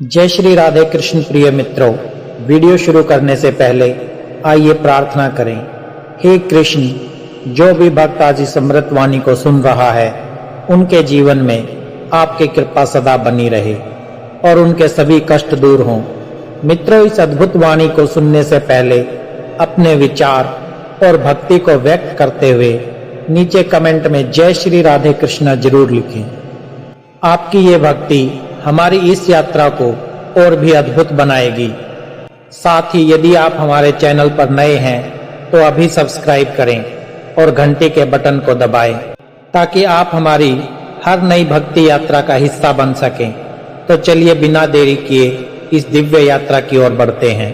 जय श्री राधे कृष्ण। प्रिय मित्रों, वीडियो शुरू करने से पहले आइए प्रार्थना करें। हे कृष्ण, जो भी भक्त आज इस अमृत वाणी को सुन रहा है, उनके जीवन में आपकी कृपा सदा बनी रहे और उनके सभी कष्ट दूर हों। मित्रों, इस अद्भुत वाणी को सुनने से पहले अपने विचार और भक्ति को व्यक्त करते हुए नीचे कमेंट में जय श्री राधे कृष्ण जरूर लिखें। आपकी ये भक्ति हमारी इस यात्रा को और भी अद्भुत बनाएगी। साथ ही यदि आप हमारे चैनल पर नए हैं तो अभी सब्सक्राइब करें और घंटी के बटन को दबाएं ताकि आप हमारी हर नई भक्ति यात्रा का हिस्सा बन सकें। तो चलिए बिना देरी किए इस दिव्य यात्रा की ओर बढ़ते हैं।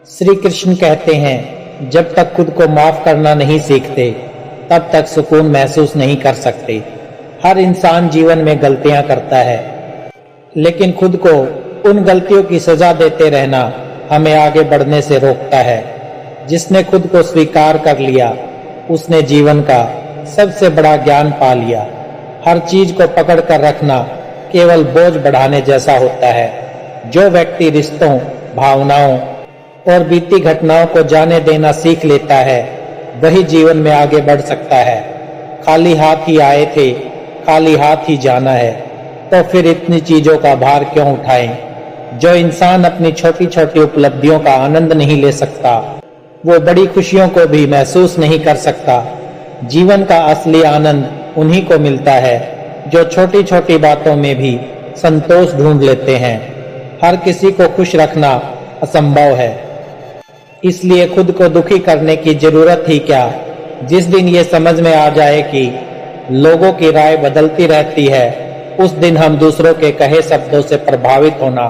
श्री कृष्ण कहते हैं, जब तक खुद को माफ करना नहीं सीखते तब तक सुकून महसूस नहीं कर सकते। हर इंसान जीवन में गलतियां करता है, लेकिन खुद को उन गलतियों की सजा देते रहना हमें आगे बढ़ने से रोकता है। जिसने खुद को स्वीकार कर लिया, उसने जीवन का सबसे बड़ा ज्ञान पा लिया। हर चीज को पकड़ कर रखना केवल बोझ बढ़ाने जैसा होता है। जो व्यक्ति रिश्तों, भावनाओं और बीती घटनाओं को जाने देना सीख लेता है, वही जीवन में आगे बढ़ सकता है। खाली हाथ ही आए थे, खाली हाथ ही जाना है, तो फिर इतनी चीजों का भार क्यों उठाएं। जो इंसान अपनी छोटी छोटी उपलब्धियों का आनंद नहीं ले सकता, वो बड़ी खुशियों को भी महसूस नहीं कर सकता। जीवन का असली आनंद उन्हीं को मिलता है जो छोटी छोटी बातों में भी संतोष ढूंढ लेते हैं। हर किसी को खुश रखना असंभव है, इसलिए खुद को दुखी करने की जरूरत ही क्या। जिस दिन ये समझ में आ जाए कि लोगों की राय बदलती रहती है, उस दिन हम दूसरों के कहे शब्दों से प्रभावित होना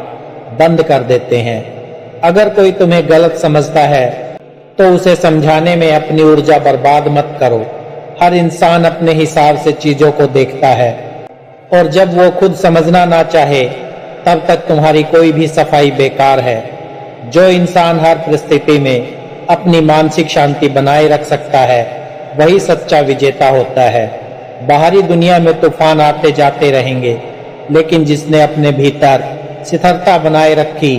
बंद कर देते हैं। अगर कोई तुम्हें गलत समझता है तो उसे समझाने में अपनी ऊर्जा बर्बाद मत करो। हर इंसान अपने हिसाब से चीजों को देखता है और जब वो खुद समझना ना चाहे तब तक तुम्हारी कोई भी सफाई बेकार है। जो इंसान हर परिस्थिति में अपनी मानसिक शांति बनाए रख सकता है, वही सच्चा विजेता होता है। बाहरी दुनिया में तूफान आते जाते रहेंगे, लेकिन जिसने अपने भीतर स्थिरता बनाए रखी,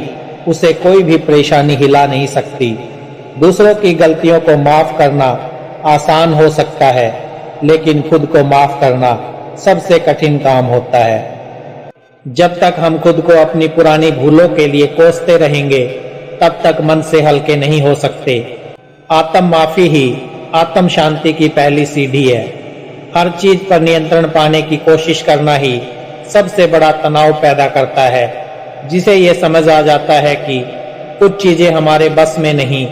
उसे कोई भी परेशानी हिला नहीं सकती। दूसरों की गलतियों को माफ करना आसान हो सकता है, लेकिन खुद को माफ करना सबसे कठिन काम होता है। जब तक हम खुद को अपनी पुरानी भूलों के लिए कोसते रहेंगे, तब तक मन से हल्के नहीं हो सकते। आत्म माफी ही आत्म शांति की पहली सीढ़ी है। हर चीज पर नियंत्रण पाने की कोशिश करना ही सबसे बड़ा तनाव पैदा करता है। जिसे ये समझ आ जाता है कि कुछ चीजें हमारे बस में नहीं,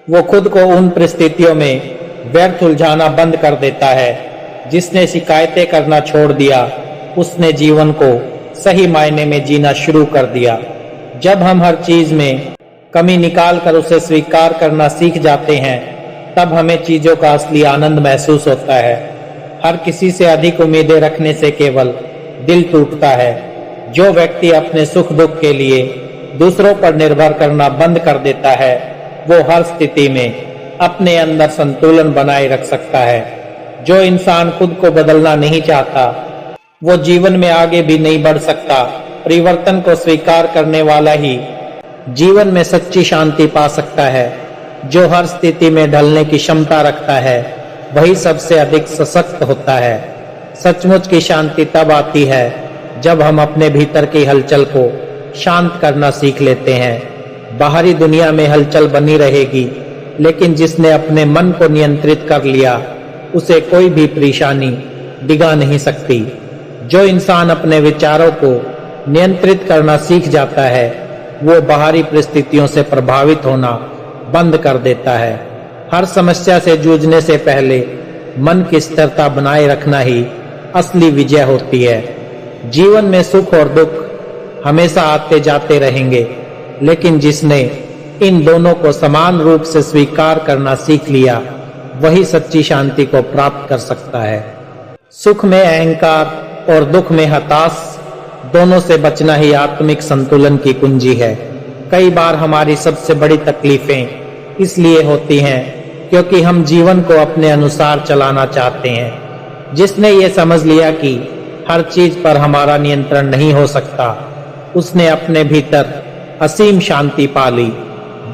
वो खुद को उन परिस्थितियों में व्यर्थ उलझाना बंद कर देता है। जिसने शिकायतें करना छोड़ दिया, उसने जीवन को सही मायने में जीना शुरू कर दिया। जब हम हर चीज में कमी निकाल कर उसे स्वीकार करना सीख जाते हैं, तब हमें चीजों का असली आनंद महसूस होता है। हर किसी से अधिक उम्मीदें रखने से केवल दिल टूटता है। जो व्यक्ति अपने सुख दुख के लिए दूसरों पर निर्भर करना बंद कर देता है, वो हर स्थिति में अपने अंदर संतुलन बनाए रख सकता है। जो इंसान खुद को बदलना नहीं चाहता, वो जीवन में आगे भी नहीं बढ़ सकता। परिवर्तन को स्वीकार करने वाला ही जीवन में सच्ची शांति पा सकता है। जो हर स्थिति में ढलने की क्षमता रखता है, वही सबसे अधिक सशक्त होता है। सचमुच की शांति तब आती है जब हम अपने भीतर की हलचल को शांत करना सीख लेते हैं। बाहरी दुनिया में हलचल बनी रहेगी, लेकिन जिसने अपने मन को नियंत्रित कर लिया, उसे कोई भी परेशानी डिगा नहीं सकती। जो इंसान अपने विचारों को नियंत्रित करना सीख जाता है, वो बाहरी परिस्थितियों से प्रभावित होना बंद कर देता है। हर समस्या से जूझने से पहले मन की स्थिरता बनाए रखना ही असली विजय होती है। जीवन में सुख और दुख हमेशा आते जाते रहेंगे, लेकिन जिसने इन दोनों को समान रूप से स्वीकार करना सीख लिया, वही सच्ची शांति को प्राप्त कर सकता है। सुख में अहंकार और दुख में हताश दोनों से बचना ही आत्मिक संतुलन की कुंजी है। कई बार हमारी सबसे बड़ी तकलीफें इसलिए होती हैं क्योंकि हम जीवन को अपने अनुसार चलाना चाहते हैं। जिसने ये समझ लिया कि हर चीज पर हमारा नियंत्रण नहीं हो सकता, उसने अपने भीतर असीम शांति पा ली।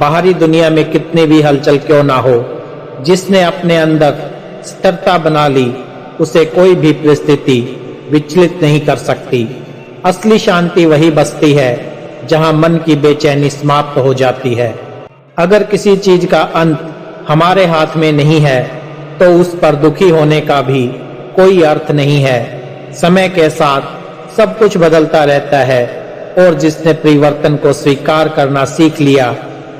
बाहरी दुनिया में कितनी भी हलचल क्यों ना हो, जिसने अपने अंदर स्थिरता बना ली, उसे कोई भी परिस्थिति विचलित नहीं कर सकती। असली शांति वही बसती है जहां मन की बेचैनी समाप्त हो जाती है। अगर किसी चीज का अंत हमारे हाथ में नहीं है तो उस पर दुखी होने का भी कोई अर्थ नहीं है। समय के साथ सब कुछ बदलता रहता है और जिसने परिवर्तन को स्वीकार करना सीख लिया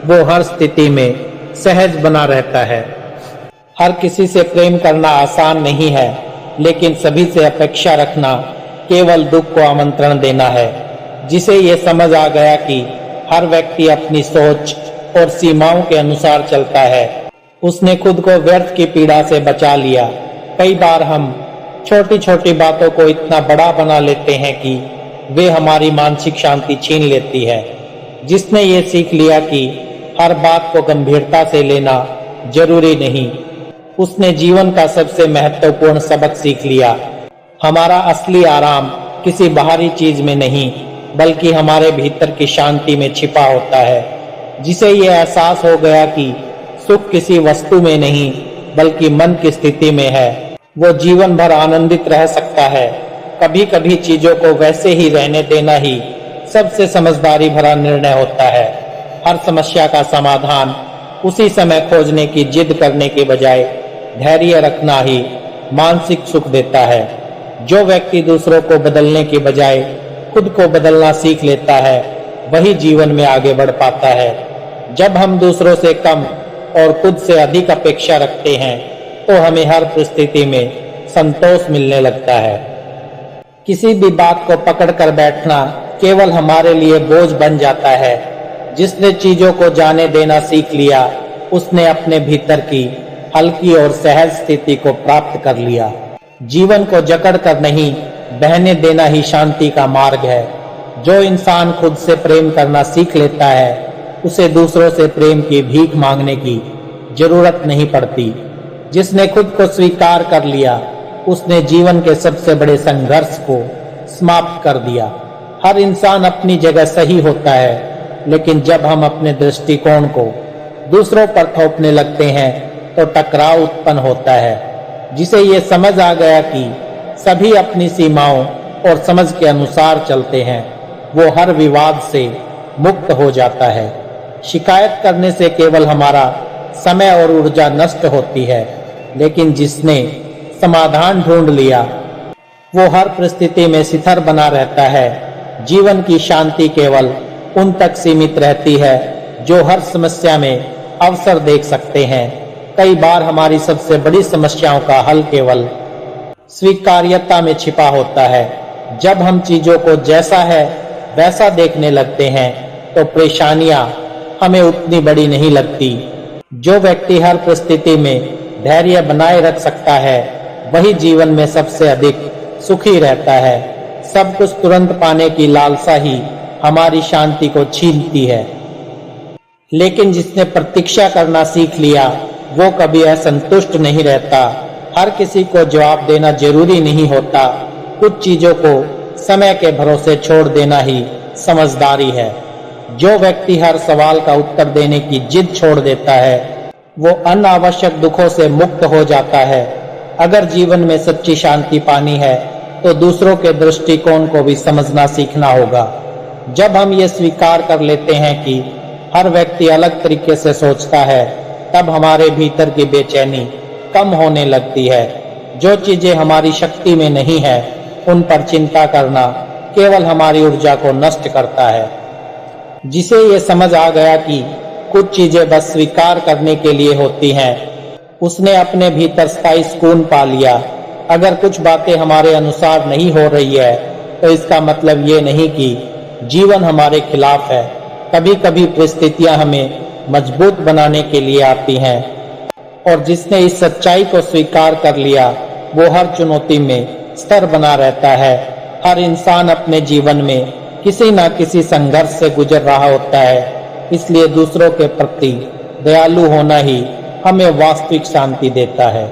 वो हर स्थिति में सहज बना रहता है। हर किसी से प्रेम करना आसान नहीं है, लेकिन सभी से अपेक्षा रखना केवल दुख को आमंत्रण देना है। जिसे ये समझ आ गया कि हर व्यक्ति अपनी सोच और सीमाओं के अनुसार चलता है, उसने खुद को व्यर्थ की पीड़ा से बचा लिया। कई बार हम छोटी छोटी बातों को इतना बड़ा बना लेते हैं कि वे हमारी मानसिक शांति छीन लेती है। जिसने ये सीख लिया कि हर बात को गंभीरता से लेना जरूरी नहीं, उसने जीवन का सबसे महत्वपूर्ण सबक सीख लिया। हमारा असली आराम किसी बाहरी चीज में नहीं, बल्कि हमारे भीतर की शांति में छिपा होता है। जिसे ये एहसास हो गया कि सुख किसी वस्तु में नहीं, बल्कि मन की स्थिति में है, वो जीवन भर आनंदित रह सकता है। कभी कभी चीजों को वैसे ही रहने देना ही सबसे समझदारी भरा निर्णय होता है। हर समस्या का समाधान उसी समय खोजने की जिद करने के बजाय धैर्य रखना ही मानसिक सुख देता है। जो व्यक्ति दूसरों को बदलने के बजाय खुद को बदलना सीख लेता है, वही जीवन में आगे बढ़ पाता है। जब हम दूसरों से कम और खुद से अधिक अपेक्षा रखते हैं तो हमें हर परिस्थिति में संतोष मिलने लगता है। किसी भी बात को पकड़ कर बैठना केवल हमारे लिए बोझ बन जाता है। जिसने चीजों को जाने देना सीख लिया, उसने अपने भीतर की हल्की और सहज स्थिति को प्राप्त कर लिया। जीवन को जकड़ कर नहीं, बहने देना ही शांति का मार्ग है। जो इंसान खुद से प्रेम करना सीख लेता है, उसे दूसरों से प्रेम की भीख मांगने की जरूरत नहीं पड़ती। जिसने खुद को स्वीकार कर लिया, उसने जीवन के सबसे बड़े संघर्ष को समाप्त कर दिया। हर इंसान अपनी जगह सही होता है, लेकिन जब हम अपने दृष्टिकोण को दूसरों पर थोपने लगते हैं तो टकराव उत्पन्न होता है। जिसे ये समझ आ गया कि सभी अपनी सीमाओं और समझ के अनुसार चलते हैं, वो हर विवाद से मुक्त हो जाता है। शिकायत करने से केवल हमारा समय और ऊर्जा नष्ट होती है, लेकिन जिसने समाधान ढूंढ लिया, वो हर परिस्थिति में स्थिर बना रहता है। जीवन की शांति केवल उन तक सीमित रहती है जो हर समस्या में अवसर देख सकते हैं। कई बार हमारी सबसे बड़ी समस्याओं का हल केवल स्वीकार्यता में छिपा होता है। जब हम चीजों को जैसा है वैसा देखने लगते हैं तो परेशानियां हमें उतनी बड़ी नहीं लगती। जो व्यक्ति हर परिस्थिति में धैर्य बनाए रख सकता है, वही जीवन में सबसे अधिक सुखी रहता है। सब कुछ तुरंत पाने की लालसा ही हमारी शांति को छीनती है, लेकिन जिसने प्रतीक्षा करना सीख लिया, वो कभी असंतुष्ट नहीं रहता। हर किसी को जवाब देना जरूरी नहीं होता। कुछ चीजों को समय के भरोसे छोड़ देना ही समझदारी है। जो व्यक्ति हर सवाल का उत्तर देने की जिद छोड़ देता है, वो अनावश्यक दुखों से मुक्त हो जाता है। अगर जीवन में सच्ची शांति पानी है तो दूसरों के दृष्टिकोण को भी समझना सीखना होगा। जब हम ये स्वीकार कर लेते हैं कि हर व्यक्ति अलग तरीके से सोचता है, तब हमारे भीतर की बेचैनी कम होने लगती है। जो चीजें हमारी शक्ति में नहीं है, उन पर चिंता करना केवल हमारी ऊर्जा को नष्ट करता है। जिसे ये समझ आ गया कि कुछ चीजें बस स्वीकार करने के लिए होती हैं, उसने अपने भीतर स्थायी सुकून पा लिया। अगर कुछ बातें हमारे अनुसार नहीं हो रही है, तो इसका मतलब ये नहीं कि जीवन हमारे खिलाफ है। कभी कभी परिस्थितियां हमें मजबूत बनाने के लिए आती हैं, और जिसने इस सच्चाई को स्वीकार कर लिया, वो हर चुनौती में स्थिर बना रहता है। हर इंसान अपने जीवन में किसी न किसी संघर्ष से गुजर रहा होता है, इसलिए दूसरों के प्रति दयालु होना ही हमें वास्तविक शांति देता है।